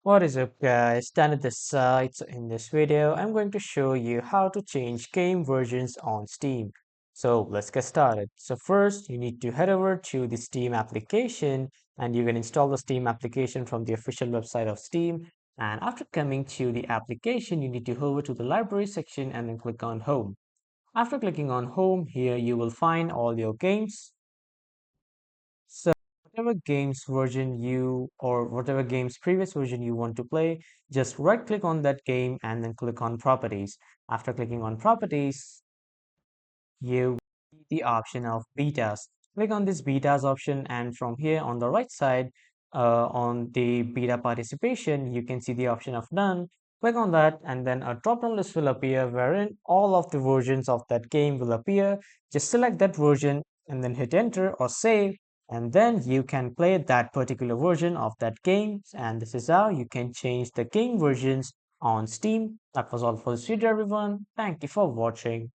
What is up guys, Dan at this side. So in this video, I'm going to show you how to change game versions on Steam. So let's get started. So first, you need to head over to the Steam application and you can install the Steam application from the official website of Steam. And after coming to the application, you need to hover to the library section and then click on Home. After clicking on Home, here you will find all your games. So whatever games version you or whatever game's previous version you want to play, just right click on that game and then click on properties. After clicking on properties, you see the option of betas. Click on this betas option and from here on the right side on the beta participation, you can see the option of none. Click on that and then a drop-down list will appear wherein all of the versions of that game will appear. Just select that version and then hit enter or save and then you can play that particular version of that game, and this is how you can change the game versions on Steam. That was all for this video everyone. Thank you for watching.